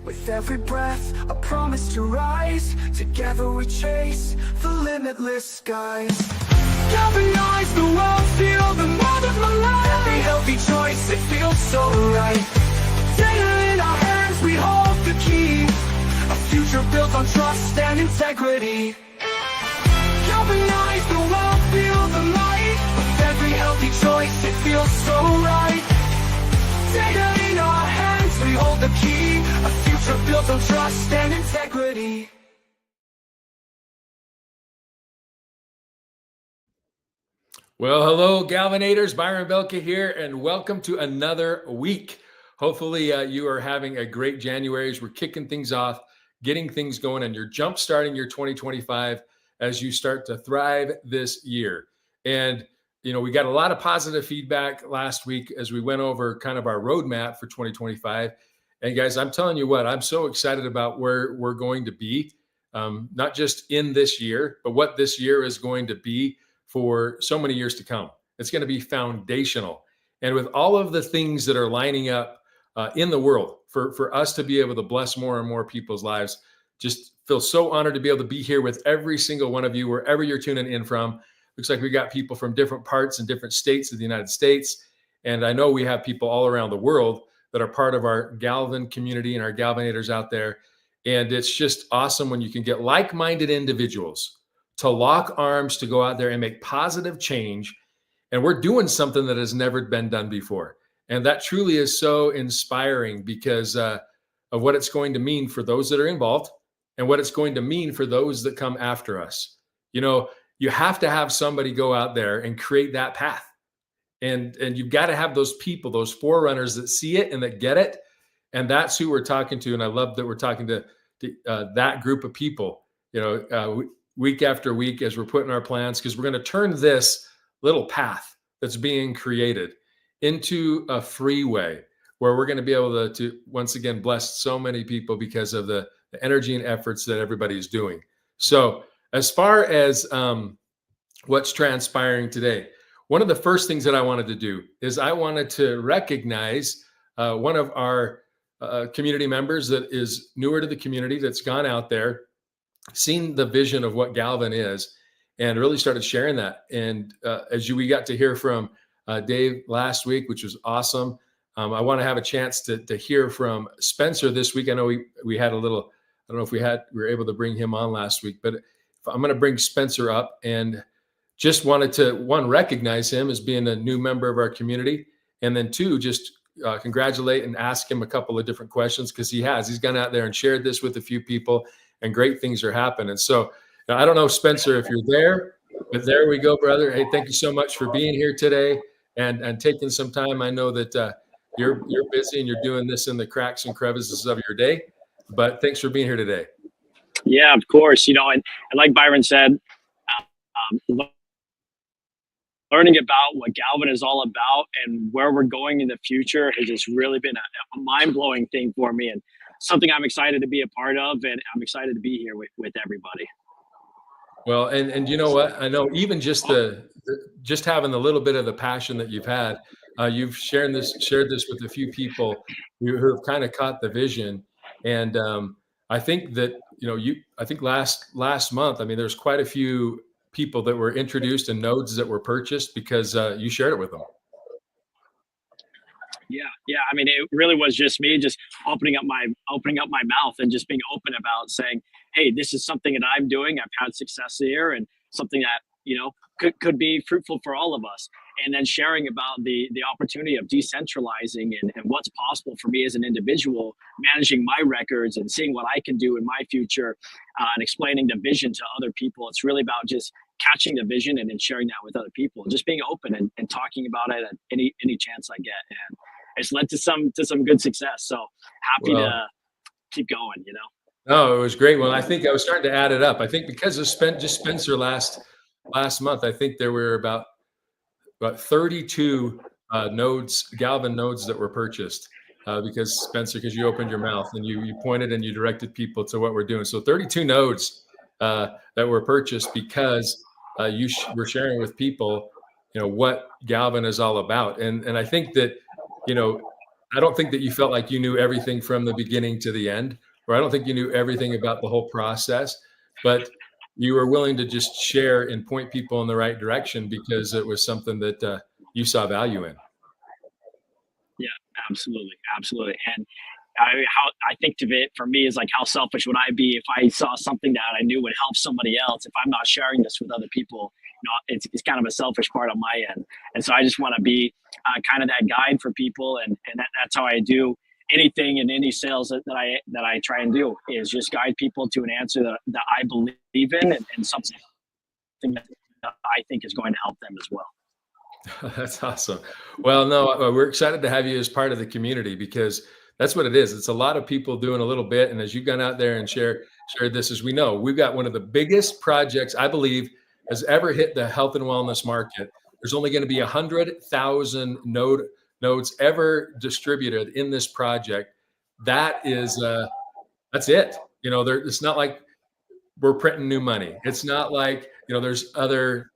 With every breath, a promise to rise. Together we chase the limitless skies. Galvanize the world, feel the mold of my life. Every healthy choice, it feels so right. Data in our hands, we hold the key. A future built on trust and integrity. Galvanize the world, feel the light. With every healthy choice, it feels so right. Data in our hands, we hold the key. A future built on trust and integrity. Well, hello, Galvanators. Byron Belka here, and welcome to another week. Hopefully, you are having a great January as we're kicking things off, getting things going, and you're jump-starting your 2025 as you start to thrive this year. And, you know, we got a lot of positive feedback last week as we went over kind of our roadmap for 2025. And guys, I'm telling you what, I'm so excited about where we're going to be, not just in this year, but what this year is going to be for so many years to come. It's going to be foundational. And with all of the things that are lining up in the world for us to be able to bless more and more people's lives, just feel so honored to be able to be here with every single one of you, wherever you're tuning in from. Looks like we got people from different parts and different states of the United States. And I know we have people all around the world that are part of our Galvan community and our Galvanators out there. And it's just awesome when you can get like-minded individuals to lock arms, to go out there and make positive change. And we're doing something that has never been done before. And that truly is so inspiring because of what it's going to mean for those that are involved and what it's going to mean for those that come after us. You know, you have to have somebody go out there and create that path. And you've got to have those people, those forerunners that see it and that get it. And that's who we're talking to. And I love that we're talking to that group of people, you know, week after week as we're putting our plans, because we're going to turn this little path that's being created into a freeway where we're going to be able to once again bless so many people because of the energy and efforts that everybody's doing. So as far as what's transpiring today, one of the first things that I wanted to do is I wanted to recognize one of our community members that is newer to the community, that's gone out there, seen the vision of what Galvan is, and really started sharing that. And we got to hear from Dave last week, which was awesome. I want to have a chance to hear from Spencer this week. I know we had a little, I don't know if we were able to bring him on last week, but I'm going to bring Spencer up and just wanted to, one, recognize him as being a new member of our community. And then two, just congratulate and ask him a couple of different questions, because he's gone out there and shared this with a few people, and great things are happening. So I don't know, Spencer, if you're there, but there we go, brother. Hey, thank you so much for being here today and taking some time. I know that you're busy and you're doing this in the cracks and crevices of your day, but thanks for being here today. Yeah, of course. You know, and like Byron said, learning about what Galvan is all about and where we're going in the future has just really been a mind-blowing thing for me, and something I'm excited to be a part of, and I'm excited to be here with everybody. Well, and you know what? I know even just just having a little bit of the passion that you've had, you've shared this with a few people who have kind of caught the vision. And I think that, you know, I think last month, I mean, there's quite a few people that were introduced and nodes that were purchased because you shared it with them. Yeah. I mean, it really was just me just opening up my mouth and just being open about saying, hey, this is something that I'm doing. I've had success here, and something that, you know, could be fruitful for all of us. And then sharing about the opportunity of decentralizing and what's possible for me as an individual, managing my records and seeing what I can do in my future, and explaining the vision to other people. It's really about just catching the vision and then sharing that with other people, and just being open and talking about it at any chance I get. And it's led to some good success. So happy to keep going, you know? No, it was great. Well, I think I was starting to add it up. I think because of Spencer last month, I think there were about 32 nodes, Galvan nodes that were purchased because Spencer, because you opened your mouth and you pointed and you directed people to what we're doing. So 32 nodes that were purchased because you were sharing with people, you know, what Galvan is all about. And I think that, you know, I don't think that you felt like you knew everything from the beginning to the end, or I don't think you knew everything about the whole process, but you were willing to just share and point people in the right direction because it was something that you saw value in. Yeah, absolutely, absolutely. And how I think of it for me is like, how selfish would I be if I saw something that I knew would help somebody else? If I'm not sharing this with other people, it's kind of a selfish part on my end. And so I just want to be kind of that guide for people, and that's how I do anything in any sales that I try and do is just guide people to an answer that I believe in, and something that I think is going to help them as well. That's awesome. Well, no, we're excited to have you as part of the community because that's what it is. It's a lot of people doing a little bit, and as you've gone out there and shared this, as we know, we've got one of the biggest projects I believe has ever hit the health and wellness market. There's only going to be 100,000 nodes ever distributed in this project. That is, that's it. It's not like we're printing new money. It's not like there's other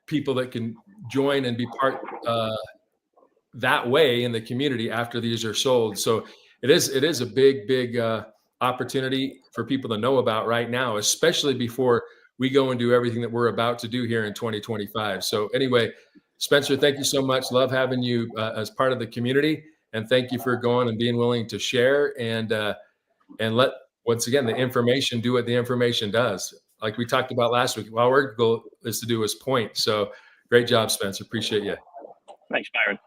people that can join and be part that way in the community after these are sold. So it is a big opportunity for people to know about right now, especially before we go and do everything that we're about to do here in 2025. So anyway, Spencer, thank you so much. Love having you as part of the community, and thank you for going and being willing to share and let, once again, the information do what the information does. Like we talked about last week, our goal is to do is point. So great job, Spencer. Appreciate you. Thanks, Byron.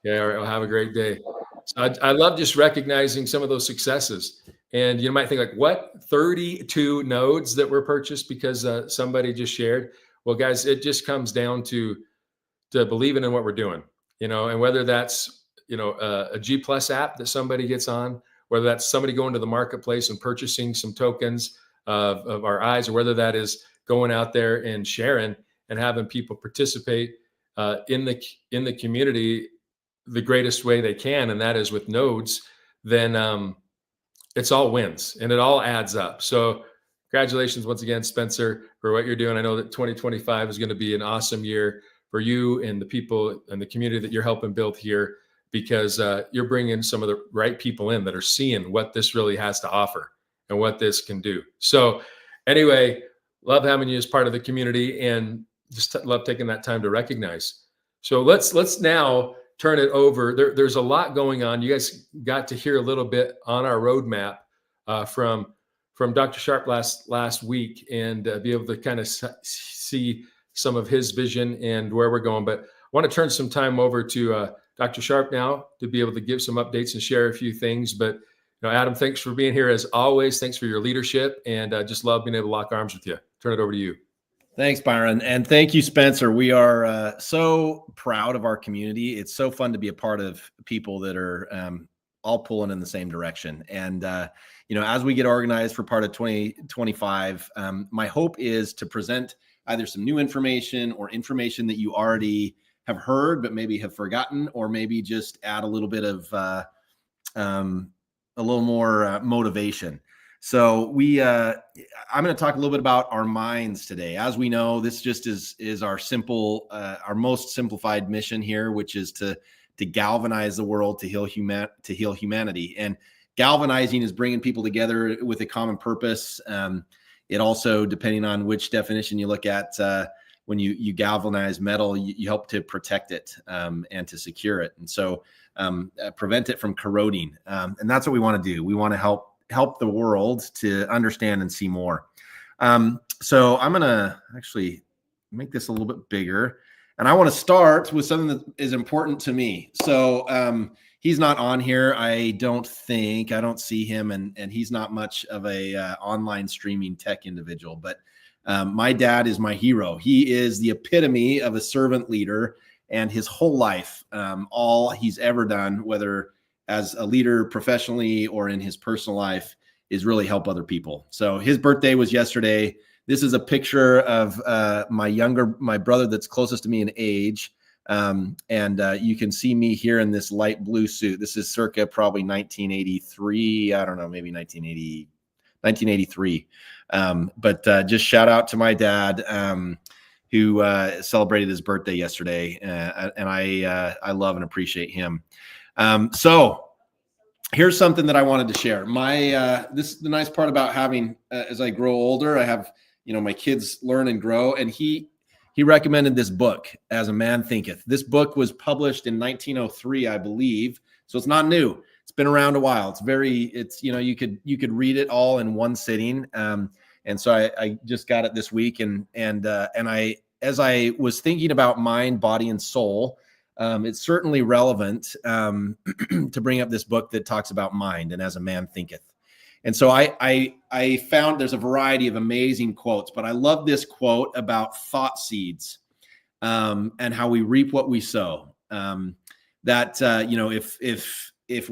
Yeah, all right. Well, have a great day. So I love just recognizing some of those successes. And you might think like, what? 32 nodes that were purchased because somebody just shared. Well, guys, it just comes down to believing in what we're doing, and whether that's, a G Plus app that somebody gets on, whether that's somebody going to the marketplace and purchasing some tokens of our eyes, or whether that is going out there and sharing and having people participate in the community the greatest way they can, and that is with nodes, then it's all wins and it all adds up. So congratulations once again, Spencer, for what you're doing. I know that 2025 is going to be an awesome year for you and the people and the community that you're helping build here, because you're bringing some of the right people in that are seeing what this really has to offer and what this can do. So anyway, love having you as part of the community, and just love taking that time to recognize. So let's now turn it over. There's a lot going on. You guys got to hear a little bit on our roadmap from Dr. Sharp last week, and be able to kind of see some of his vision and where we're going. But I want to turn some time over to Dr. Sharp now to be able to give some updates and share a few things. But Adam, thanks for being here as always. Thanks for your leadership, and just love being able to lock arms with you. Turn it over to you. Thanks, Byron. And thank you, Spencer. We are so proud of our community. It's so fun to be a part of people that are all pulling in the same direction. And, as we get organized for part of 2025, my hope is to present either some new information or information that you already have heard, but maybe have forgotten, or maybe just add a little bit of a little more motivation. So I'm going to talk a little bit about our minds today. As we know, this just is our our most simplified mission here, which is to galvanize the world, to heal humanity. And galvanizing is bringing people together with a common purpose. It also, depending on which definition you look at, when you galvanize metal, you help to protect it and to secure it, and so prevent it from corroding. And that's what we want to do. We want to help the world to understand and see more. So I'm going to actually make this a little bit bigger, and I want to start with something that is important to me. So he's not on here. I don't see him, and he's not much of a online streaming tech individual, but my dad is my hero. He is the epitome of a servant leader, and his whole life, all he's ever done, whether as a leader professionally or in his personal life, is really help other people. So his birthday was yesterday. This is a picture of my brother that's closest to me in age. And you can see me here in this light blue suit. This is circa probably 1983. I don't know, maybe 1983. But just shout out to my dad, who celebrated his birthday yesterday, and I love and appreciate him. So here's something that I wanted to share. This is the nice part about having, as I grow older, I have, my kids learn and grow. And he recommended this book, As a Man Thinketh. This book was published in 1903, I believe. So it's not new. It's been around a while. You could read it all in one sitting. And so I just got it this week. And as I was thinking about mind, body, and soul, it's certainly relevant to bring up this book that talks about mind and as a man thinketh. And so I found there's a variety of amazing quotes, but I love this quote about thought seeds and how we reap what we sow. If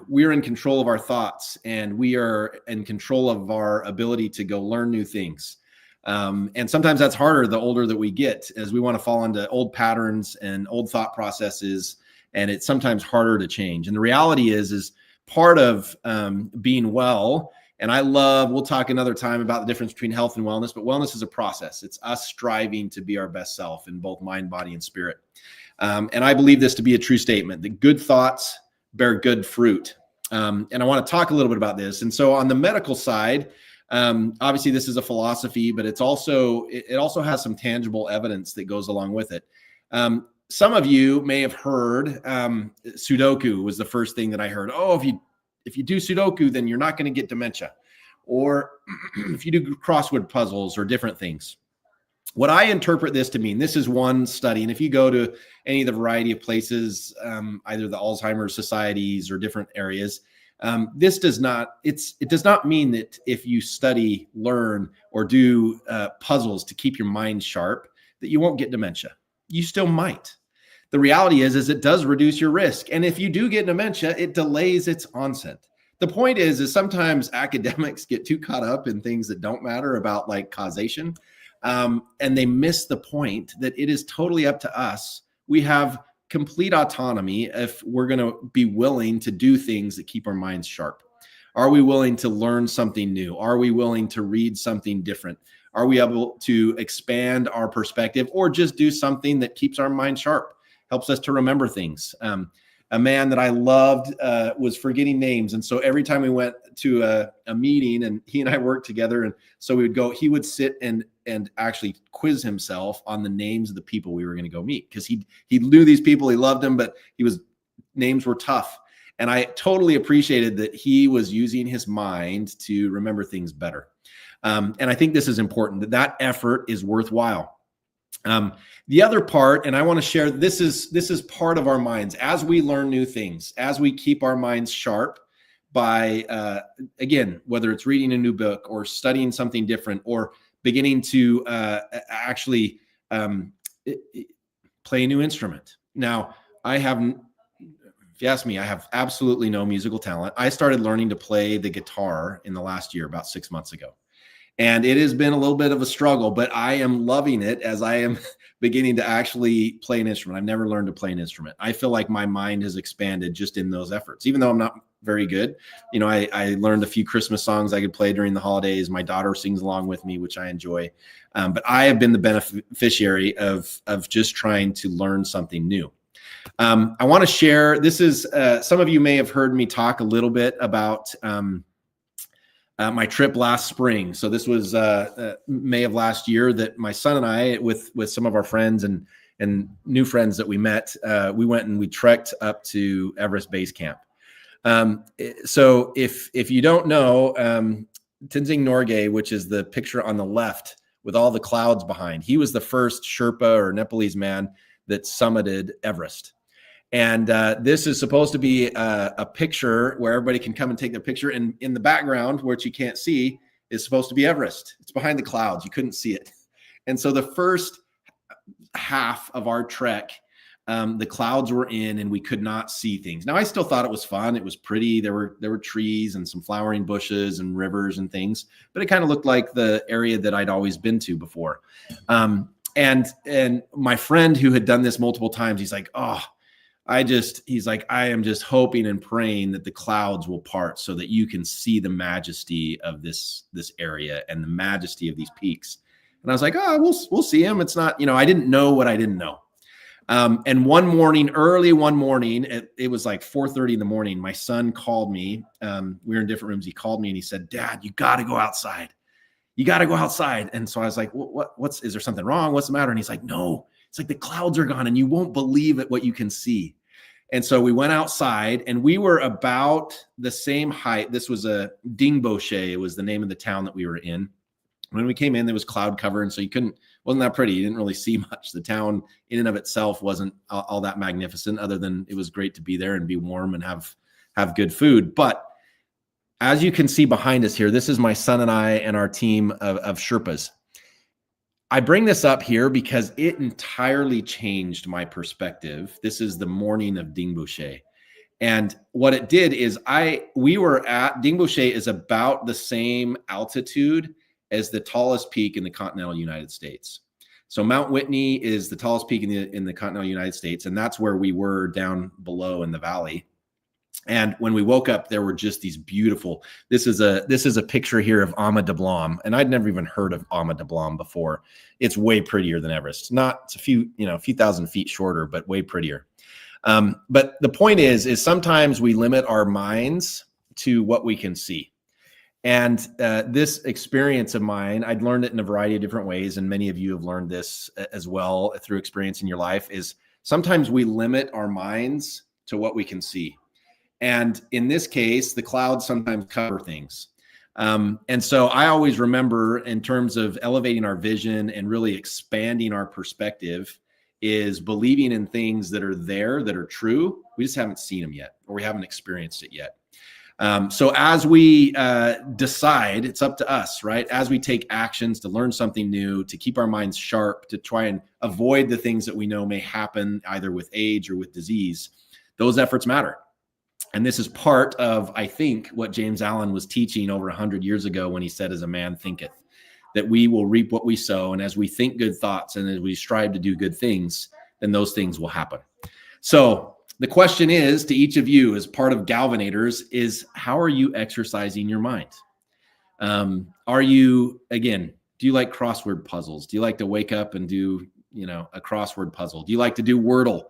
we're in control of our thoughts and we are in control of our ability to go learn new things. And sometimes that's harder the older that we get, as we want to fall into old patterns and old thought processes, and it's sometimes harder to change. And the reality is part of being well, and we'll talk another time about the difference between health and wellness, but wellness is a process. It's us striving to be our best self in both mind, body, and spirit. And I believe this to be a true statement, that good thoughts bear good fruit. And I want to talk a little bit about this. And so on the medical side, obviously this is a philosophy, but it also has some tangible evidence that goes along with it. Some of you may have heard Sudoku was the first thing that I heard. Oh, if you do Sudoku, then you're not going to get dementia. Or if you do crossword puzzles or different things. What I interpret this to mean, this is one study, and if you go to any of the variety of places, either the Alzheimer's societies or different areas, it does not mean that if you study, learn, or do puzzles to keep your mind sharp, that you won't get dementia. You still might. The reality is it does reduce your risk. And if you do get dementia, it delays its onset. The point is sometimes academics get too caught up in things that don't matter about like causation. And they miss the point that it is totally up to us. We have complete autonomy if we're going to be willing to do things that keep our minds sharp. Are we willing to learn something new? Are we willing to read something different? Are we able to expand our perspective or just do something that keeps our mind sharp, helps us to remember things? A man that I loved was forgetting names. And so every time we went to a meeting, and he and I worked together, and so he would sit and actually quiz himself on the names of the people we were going to go meet, because he knew these people, he loved them, but names were tough. And I totally appreciated that he was using his mind to remember things better. And I think this is important, that effort is worthwhile. The other part, and I want to share, this is part of our minds as we learn new things, as we keep our minds sharp by, again, whether it's reading a new book or studying something different or beginning to actually play a new instrument. Now, if you ask me, I have absolutely no musical talent. I started learning to play the guitar in the last year, about 6 months ago. And it has been a little bit of a struggle, but I am loving it as I am beginning to actually play an instrument. I've never learned to play an instrument. I feel like my mind has expanded just in those efforts, even though I'm not very good. I learned a few Christmas songs I could play during the holidays. My daughter sings along with me, which I enjoy. But I have been the beneficiary of just trying to learn something new. I want to share, this is, some of you may have heard me talk a little bit about my trip last spring. So this was May of last year that my son and I, with some of our friends and new friends that we met, we went and we trekked up to Everest Base Camp. So if you don't know, Tenzing Norgay, which is the picture on the left with all the clouds behind, he was the first Sherpa or Nepalese man that summited Everest. And this is supposed to be a picture where everybody can come and take their picture. And in the background, which you can't see, is supposed to be Everest. It's behind the clouds. You couldn't see it. And so the first half of our trek, the clouds were in and we could not see things. Now, I still thought it was fun. It was pretty. There were trees and some flowering bushes and rivers and things, but it kind of looked like the area that I'd always been to before. And my friend who had done this multiple times, he's like, I am just hoping and praying that the clouds will part so that you can see the majesty of this area and the majesty of these peaks. And I was like, oh, we'll see him. It's not, I didn't know what I didn't know. And early one morning, it was like 4:30 in the morning. My son called me. We were in different rooms. He called me and he said, Dad, you got to go outside. You got to go outside. And so I was like, is there something wrong? What's the matter? And he's like, no, it's like the clouds are gone and you won't believe it, what you can see. And so we went outside and we were about the same height. This was a Dingboshe. It was the name of the town that we were in. When we came in, there was cloud cover. And so wasn't that pretty. You didn't really see much. The town in and of itself wasn't all that magnificent, other than it was great to be there and be warm and have good food. But as you can see behind us here, this is my son and I and our team of Sherpas. I bring this up here because it entirely changed my perspective. This is the morning of Dingboshe. And what it did is Dingboshe is about the same altitude as the tallest peak in the continental United States. So Mount Whitney is the tallest peak in the continental United States. And that's where we were down below in the valley. And when we woke up, there were just these beautiful, this is a picture here of Ama de Blanc. And I'd never even heard of Ama de Blanc before. It's way prettier than Everest. It's a few thousand feet shorter, but way prettier. But the point is sometimes we limit our minds to what we can see. And this experience of mine, I'd learned it in a variety of different ways. And many of you have learned this as well through experience in your life, is sometimes we limit our minds to what we can see. And in this case, the clouds sometimes cover things. And so I always remember, in terms of elevating our vision and really expanding our perspective, is believing in things that are there, that are true. We just haven't seen them yet, or we haven't experienced it yet. So as we decide, it's up to us, right? As we take actions to learn something new, to keep our minds sharp, to try and avoid the things that we know may happen either with age or with disease, those efforts matter. And this is part of, I think, what James Allen was teaching over 100 years ago when he said, as a man thinketh, that we will reap what we sow. And as we think good thoughts and as we strive to do good things, then those things will happen. So the question is to each of you, as part of Galvanators, is how are you exercising your mind? Do you like crossword puzzles? Do you like to wake up and do, a crossword puzzle? Do you like to do Wordle?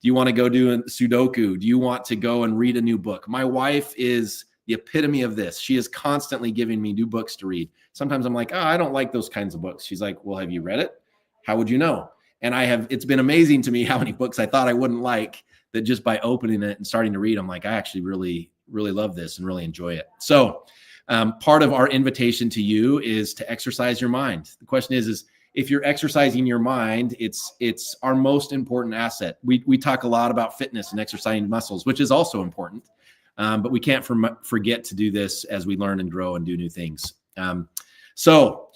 Do you want to go do a Sudoku? Do you want to go and read a new book? My wife is the epitome of this. She is constantly giving me new books to read. Sometimes I'm like, I don't like those kinds of books. She's like, well, have you read it? How would you know? And it's been amazing to me how many books I thought I wouldn't like, that just by opening it and starting to read, I'm like, I actually really, really love this and really enjoy it. So part of our invitation to you is to exercise your mind. The question is if you're exercising your mind, it's our most important asset. We talk a lot about fitness and exercising muscles, which is also important. But we can't forget to do this as we learn and grow and do new things. So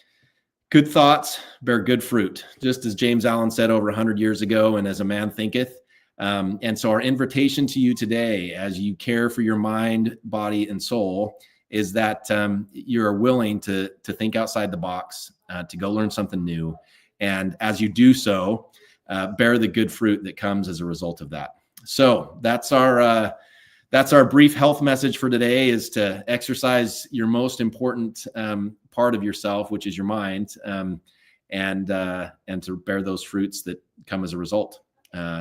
good thoughts bear good fruit, just as James Allen said over 100 years ago, and as a man thinketh. And so our invitation to you today, as you care for your mind, body, and soul, is that you're willing to think outside the box, to go learn something new. And as you do so, bear the good fruit that comes as a result of that. So that's our brief health message for today, is to exercise your most important part of yourself, which is your mind, and to bear those fruits that come as a result.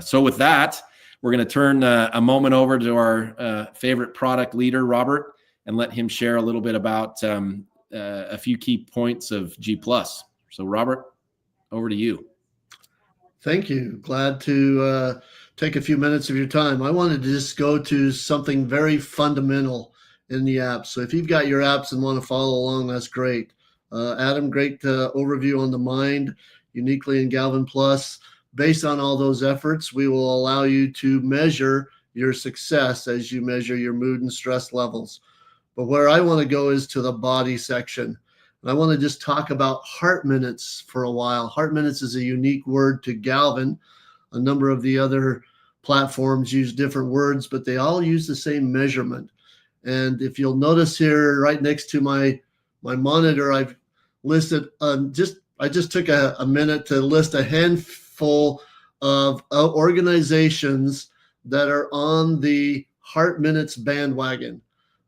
So with that, we're going to turn a moment over to our favorite product leader, Robert, and let him share a little bit about a few key points of G+. So Robert, over to you. Thank you. Glad to take a few minutes of your time. I wanted to just go to something very fundamental in the apps. So if you've got your apps and want to follow along, that's great. Adam, great overview on the mind, uniquely in Galvan Plus. Based on all those efforts, we will allow you to measure your success as you measure your mood and stress levels. But where I want to go is to the body section. And I want to just talk about heart minutes for a while. Heart minutes is a unique word to Galvan. A number of the other platforms use different words, but they all use the same measurement. And if you'll notice here, right next to my monitor, I've listed I just took a minute to list a handful of organizations that are on the heart minutes bandwagon.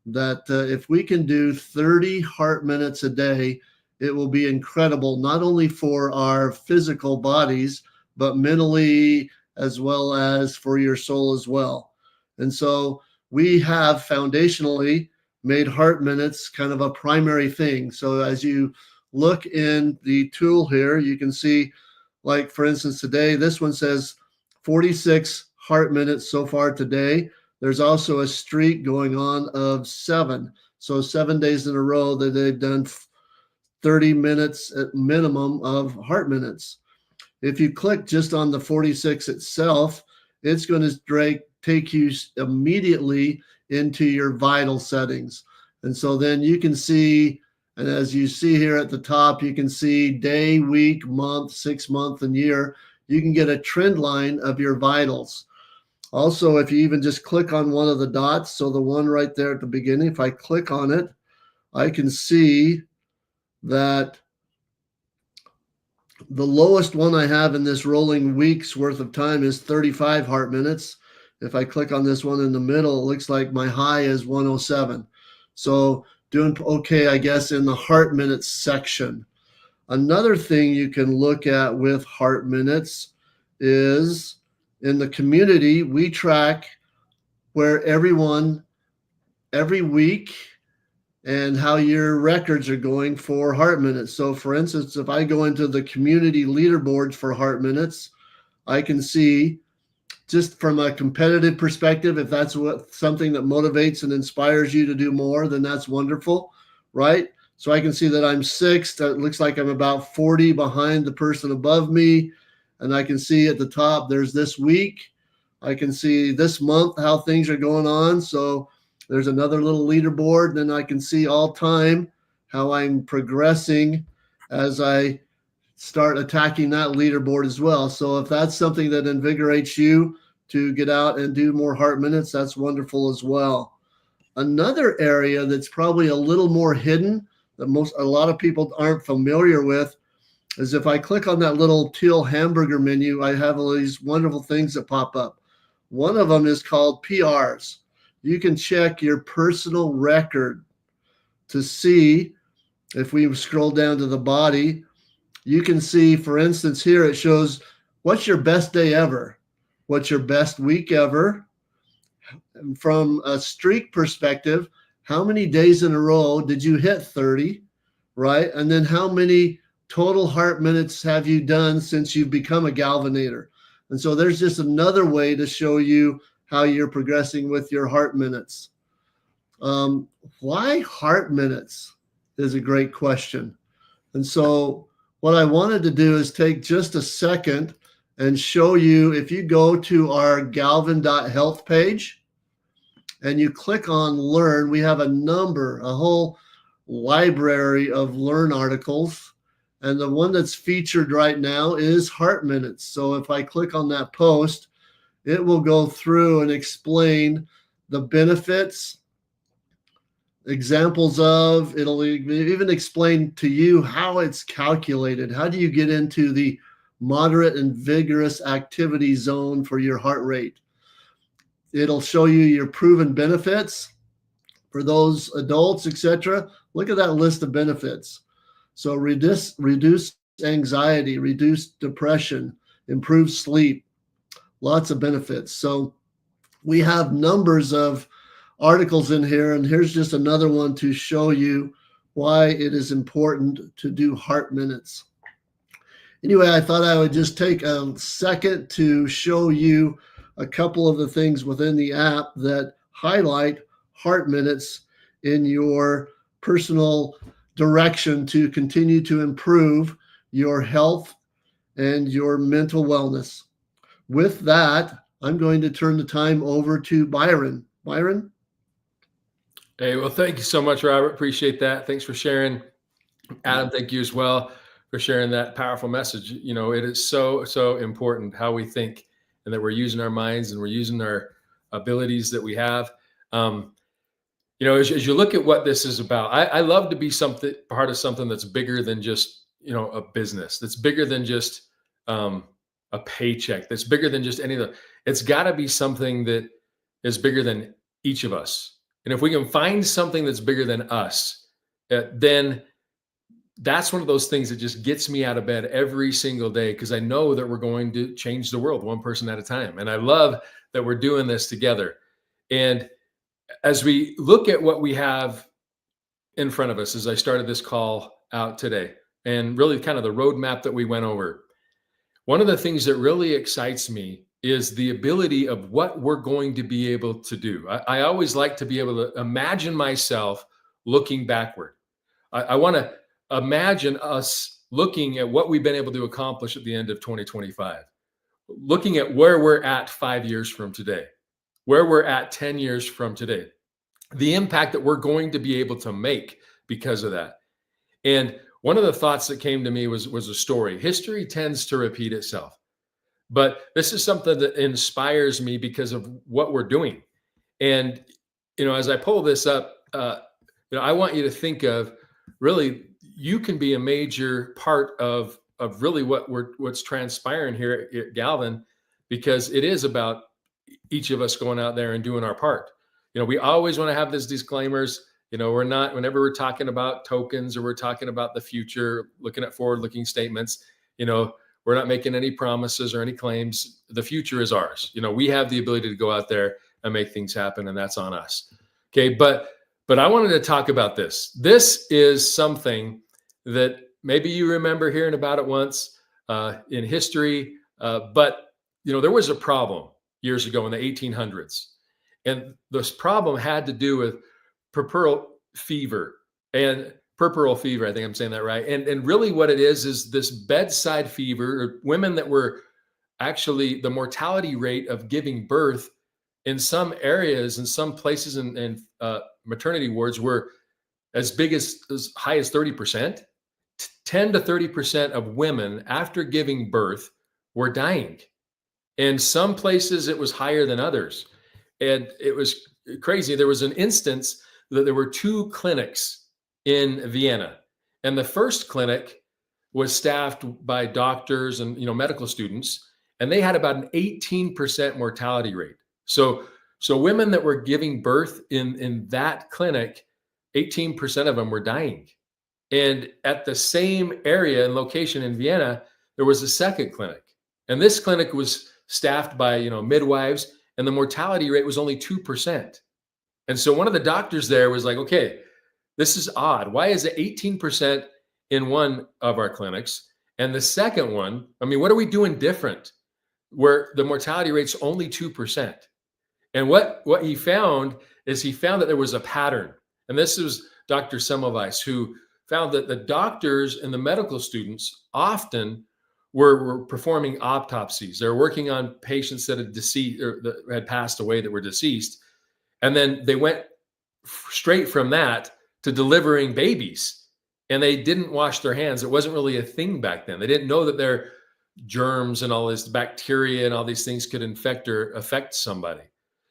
That if we can do 30 heart minutes a day, it will be incredible, not only for our physical bodies, but mentally as well as for your soul as well. And so we have foundationally made heart minutes kind of a primary thing. So as you look in the tool here, you can see, like for instance, today, this one says 46 heart minutes so far today. There's also a streak going on of 7. So 7 days in a row that they've done 30 minutes at minimum of heart minutes. If you click just on the 46 itself, it's going to take you immediately into your vital settings. And so then you can see, and as you see here at the top, you can see day, week, month, 6 month, and year. You can get a trend line of your vitals. Also, if you even just click on one of the dots, so the one right there at the beginning, if I click on it, I can see that the lowest one I have in this rolling week's worth of time is 35 heart minutes. If I click on this one in the middle, it looks like my high is 107. So doing okay, I guess, in the heart minutes section. Another thing you can look at with heart minutes is in the community, we track where everyone every week and how your records are going for heart minutes. So for instance, if I go into the community leaderboards for heart minutes, I can see just from a competitive perspective, if that's what something that motivates and inspires you to do more, then that's wonderful, right? So I can see that I'm 6th. It looks like I'm about 40 behind the person above me. And I can see at the top, there's this week. I can see this month, how things are going on. So there's another little leaderboard. Then I can see all time how I'm progressing as I start attacking that leaderboard as well. So if that's something that invigorates you to get out and do more heart minutes, that's wonderful as well. Another area that's probably a little more hidden that a lot of people aren't familiar with is if I click on that little teal hamburger menu, I have all these wonderful things that pop up. One of them is called PRs. You can check your personal record to see, if we scroll down to the body, you can see, for instance, here it shows what's your best day ever, what's your best week ever. And from a streak perspective, how many days in a row did you hit 30, right? And then how many total heart minutes have you done since you've become a Galvanator? And so there's just another way to show you how you're progressing with your heart minutes. Why heart minutes is a great question. And so what I wanted to do is take just a second and show you, if you go to our galvan.health page and you click on learn, we have a whole library of learn articles. And the one that's featured right now is heart minutes. So if I click on that post, it will go through and explain the benefits, examples of, it'll even explain to you how it's calculated. How do you get into the moderate and vigorous activity zone for your heart rate? It'll show you your proven benefits for those adults, etc. Look at that list of benefits. So reduce anxiety, reduce depression, improve sleep, lots of benefits. So we have numbers of articles in here, and here's just another one to show you why it is important to do heart minutes. Anyway, I thought I would just take a second to show you a couple of the things within the app that highlight heart minutes in your personal direction to continue to improve your health and your mental wellness. With that, I'm going to turn the time over to Byron. Byron? Hey, well, thank you so much, Robert. Appreciate that. Thanks for sharing. Adam, thank you as well for sharing that powerful message. You know, it is so, so important how we think and that we're using our minds and we're using our abilities that we have. You know, as you look at what this is about, I love to be part of something that's bigger than just, you know, a business, that's bigger than just a paycheck, that's bigger than just any of the, it's got to be something that is bigger than each of us. And if we can find something that's bigger than us, then that's one of those things that just gets me out of bed every single day, because I know that we're going to change the world one person at a time. And I love that we're doing this together. And as we look at what we have in front of us, as I started this call out today, and really kind of the roadmap that we went over, one of the things that really excites me is the ability of what we're going to be able to do. I always like to be able to imagine myself looking backward. I want to imagine us looking at what we've been able to accomplish at the end of 2025, looking at where we're at 5 years from today, where we're at 10 years from today, the impact that we're going to be able to make because of that. And one of the thoughts that came to me was a story. History tends to repeat itself, but this is something that inspires me because of what we're doing. And, as I pull this up, I want you to think of, really, you can be a major part of really what's transpiring here at Galvan, because it is about each of us going out there and doing our part. We always want to have these disclaimers. We're not, whenever we're talking about tokens or we're talking about the future, looking at forward-looking statements, we're not making any promises or any claims. The future is ours. We have the ability to go out there and make things happen, and that's on us. Okay, but I wanted to talk about this. This is something that maybe you remember hearing about it once in history, but there was a problem years ago in the 1800s, and this problem had to do with puerperal fever. And puerperal fever, I think I'm saying that right. And really what it is this bedside fever, or women that were actually, the mortality rate of giving birth in some areas, in some places in maternity wards, were as big as high as 30%. 10 to 30% of women after giving birth were dying. In some places it was higher than others. And it was crazy. There was an instance that there were 2 clinics in Vienna. And the first clinic was staffed by doctors and medical students, and they had about an 18% mortality rate. So women that were giving birth in that clinic, 18% of them were dying. And at the same area and location in Vienna, there was a second clinic. And this clinic was staffed by midwives, and the mortality rate was only 2%. And so one of the doctors there was like, okay, this is odd. Why is it 18% in one of our clinics? And the second one, what are we doing different where the mortality rate's only 2%? And what he found is that there was a pattern. And this was Dr. Semmelweis, who found that the doctors and the medical students often were performing autopsies. They were working on patients that had deceased or that had passed away, that were deceased. And then they went straight from that to delivering babies, and they didn't wash their hands. It wasn't really a thing back then. They didn't know that their germs and all this bacteria and all these things could infect or affect somebody.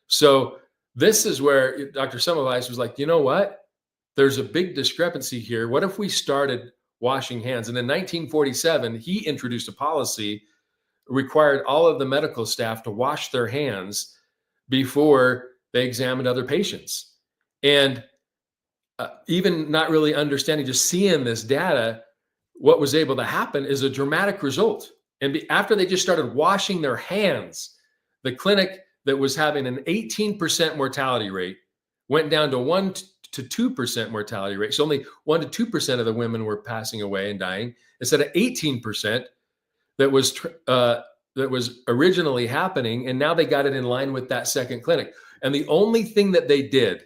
So this is where Dr. Semmelweis was like, you know what? There's a big discrepancy here. What if we started washing hands? And in 1947, he introduced a policy required all of the medical staff to wash their hands before they examined other patients. And even not really understanding, just seeing this data, what was able to happen is a dramatic result. And after they just started washing their hands, the clinic that was having an 18% mortality rate went down to 1 to 2% mortality rate. So only 1 to 2% of the women were passing away and dying, instead of 18% that was originally happening. And now they got it in line with that second clinic. And the only thing that they did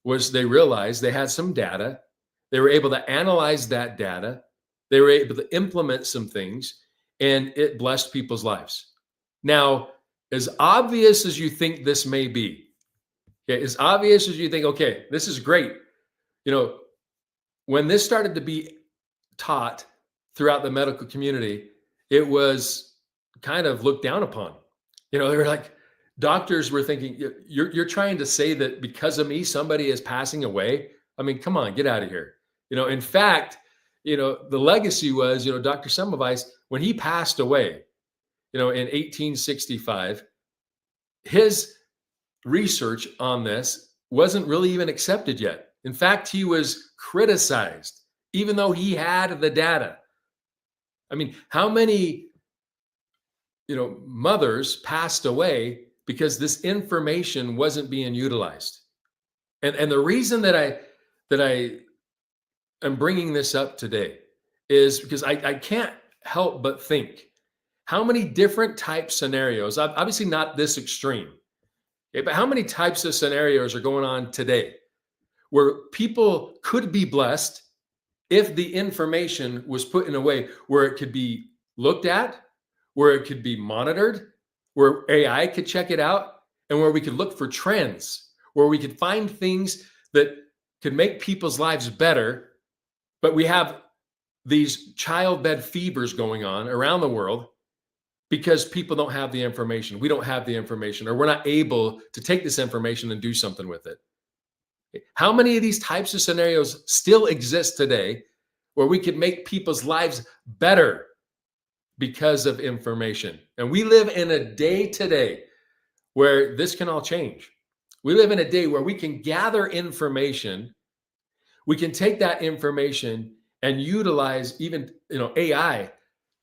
was they realized they had some data. They were able to analyze that data. They were able to implement some things, and it blessed people's lives. Now, as obvious as you think this may be, okay, as obvious as you think, okay, this is great. When this started to be taught throughout the medical community, it was kind of looked down upon. They were like, doctors were thinking, you're trying to say that because of me, somebody is passing away? Come on, get out of here. In fact, the legacy was, Dr. Semmelweis, when he passed away, in 1865, his research on this wasn't really even accepted yet. In fact, he was criticized. even though he had the data. I mean, how many, mothers passed away because this information wasn't being utilized? And the reason that I am bringing this up today is because I can't help but think how many different type scenarios, obviously not this extreme, okay, but how many types of scenarios are going on today where people could be blessed if the information was put in a way where it could be looked at, where it could be monitored, where AI could check it out, and where we could look for trends, where we could find things that could make people's lives better. But we have these childbed fevers going on around the world because people don't have the information. We don't have the information, or we're not able to take this information and do something with it. How many of these types of scenarios still exist today where we could make people's lives better because of information? And we live in a day today where this can all change. We live in a day where we can gather information. We can take that information and utilize even, AI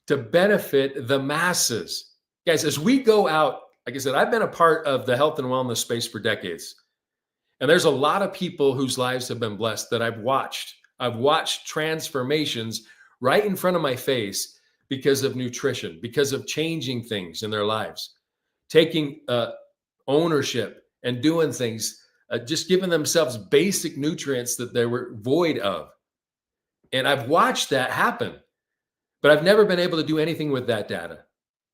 to benefit the masses. Guys, as we go out, like I said, I've been a part of the health and wellness space for decades. And there's a lot of people whose lives have been blessed that I've watched. I've watched transformations right in front of my face because of nutrition, because of changing things in their lives, taking ownership and doing things, just giving themselves basic nutrients that they were void of. And I've watched that happen, but I've never been able to do anything with that data.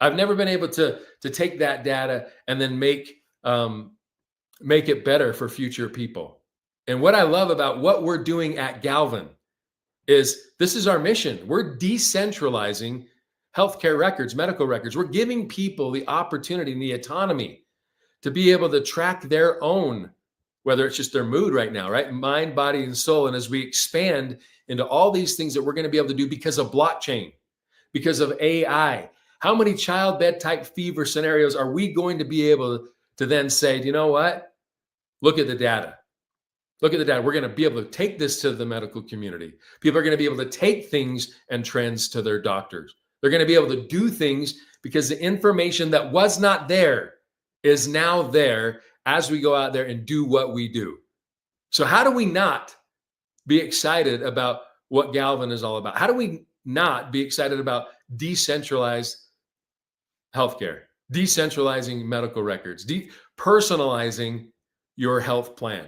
I've never been able to take that data and then make it better for future people. And what I love about what we're doing at Galvan is this is our mission. We're decentralizing healthcare records, medical records. We're giving people the opportunity and the autonomy to be able to track their own, whether it's just their mood right now, right? Mind, body, and soul. And as we expand into all these things that we're going to be able to do because of blockchain, because of AI, how many childbed type fever scenarios are we going to be able to then say, you know what? Look at the data. Look at the data. We're going to be able to take this to the medical community. People are going to be able to take things and trends to their doctors. They're going to be able to do things because the information that was not there is now there as we go out there and do what we do. So how do we not be excited about what Galvan is all about? How do we not be excited about decentralized healthcare, decentralizing medical records, personalizing your health plan?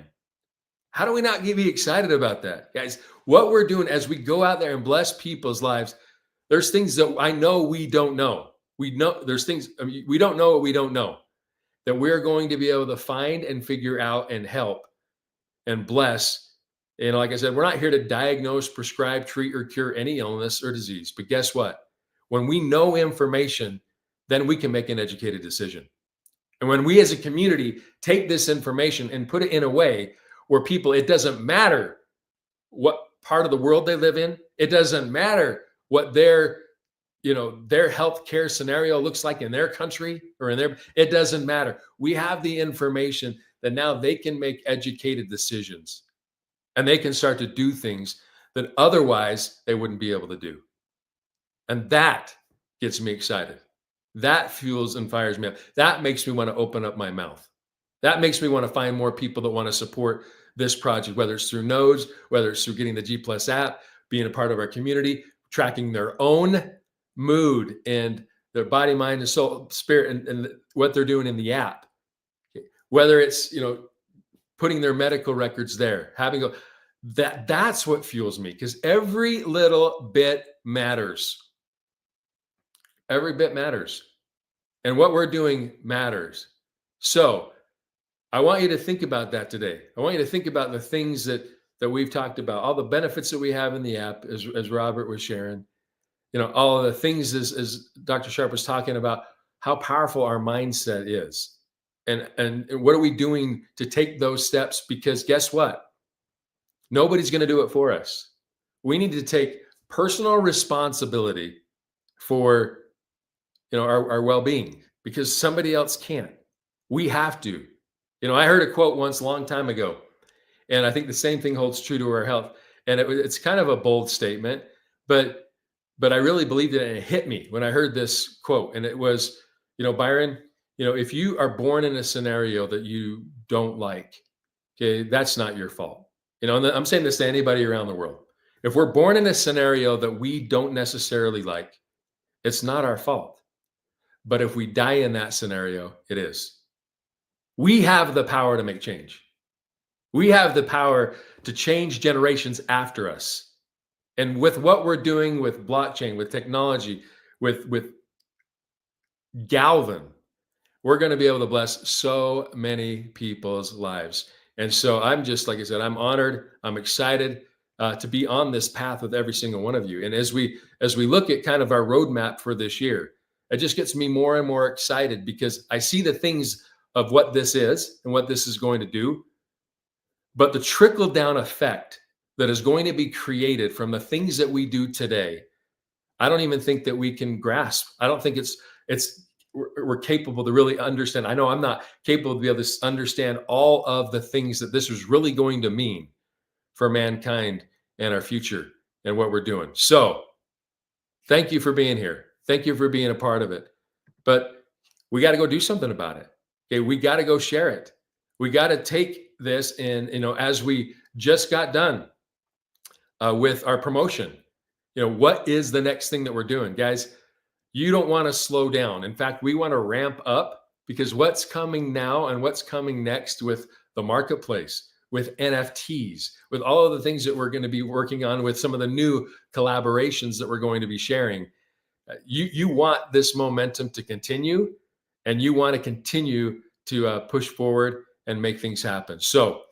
How do we not be excited about that? Guys, what we're doing as we go out there and bless people's lives, there's things that I know we don't know. We know there's things, we don't know what we don't know, that we're going to be able to find and figure out and help and bless. And like I said, we're not here to diagnose, prescribe, treat, or cure any illness or disease. But guess what? When we know information, then we can make an educated decision. And when we as a community take this information and put it in a way where people, it doesn't matter what part of the world they live in, it doesn't matter what their healthcare scenario looks like in their country or it doesn't matter. We have the information that now they can make educated decisions and they can start to do things that otherwise they wouldn't be able to do. And that gets me excited. That fuels and fires me up. That makes me want to open up my mouth. That makes me want to find more people that want to support this project, whether it's through nodes, whether it's through getting the G Plus app, being a part of our community, tracking their own mood and their body, mind, and soul, spirit, and what they're doing in the app. Whether it's, putting their medical records there, that's what fuels me, because every little bit matters. Every bit matters. And what we're doing matters. So I want you to think about that today. I want you to think about the things that we've talked about, all the benefits that we have in the app, as Robert was sharing, all of the things as Dr. Sharp was talking about, how powerful our mindset is. And what are we doing to take those steps? Because guess what? Nobody's going to do it for us. We need to take personal responsibility for our well-being, because somebody else can't. We have to. I heard a quote once a long time ago, and I think the same thing holds true to our health. And it's kind of a bold statement, but I really believed it, and it hit me when I heard this quote. And it was, Byron, if you are born in a scenario that you don't like, okay, that's not your fault. And I'm saying this to anybody around the world. If we're born in a scenario that we don't necessarily like, it's not our fault. But if we die in that scenario, it is. We have the power to make change. We have the power to change generations after us. And with what we're doing with blockchain, with technology, with Galvan, we're going to be able to bless so many people's lives. And so I'm just, like I said, I'm honored. I'm excited to be on this path with every single one of you. And as we look at kind of our roadmap for this year, it just gets me more and more excited because I see the things of what this is and what this is going to do. But the trickle down effect that is going to be created from the things that we do today, I don't even think that we can grasp. I don't think we're capable to really understand. I know I'm not capable to be able to understand all of the things that this is really going to mean for mankind and our future and what we're doing. So thank you for being here. Thank you for being a part of it. But we got to go do something about it. Okay, we got to go share it. We got to take this and, as we just got done with our promotion, what is the next thing that we're doing? Guys, you don't want to slow down. In fact, we want to ramp up because what's coming now and what's coming next with the marketplace, with NFTs, with all of the things that we're going to be working on, with some of the new collaborations that we're going to be sharing, you want this momentum to continue, and you want to continue to push forward and make things happen. So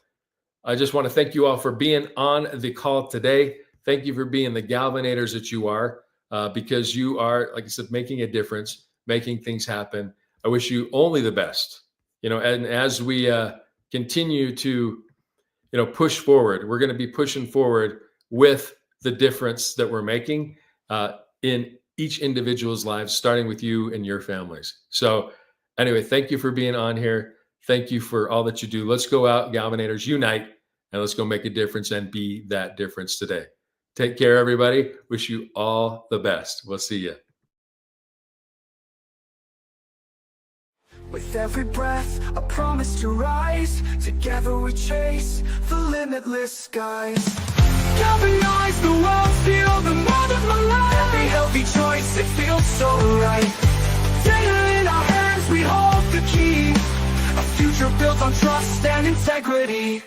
I just want to thank you all for being on the call today. Thank you for being the Galvanators that you are, because you are, like I said, making a difference, making things happen. I wish you only the best, and as we continue to, push forward, we're going to be pushing forward with the difference that we're making in each individual's lives, starting with you and your families. So anyway, thank you for being on here. Thank you for all that you do. Let's go out, Galvanators, unite, and let's go make a difference and be that difference today. Take care, everybody. Wish you all the best. We'll see you. With every breath, a promise to rise. Together we chase the limitless skies. Galvanize the world, feel the mold of my life. Every healthy choice, it feels so right. Data in our hands, we hold the key. A future built on trust and integrity.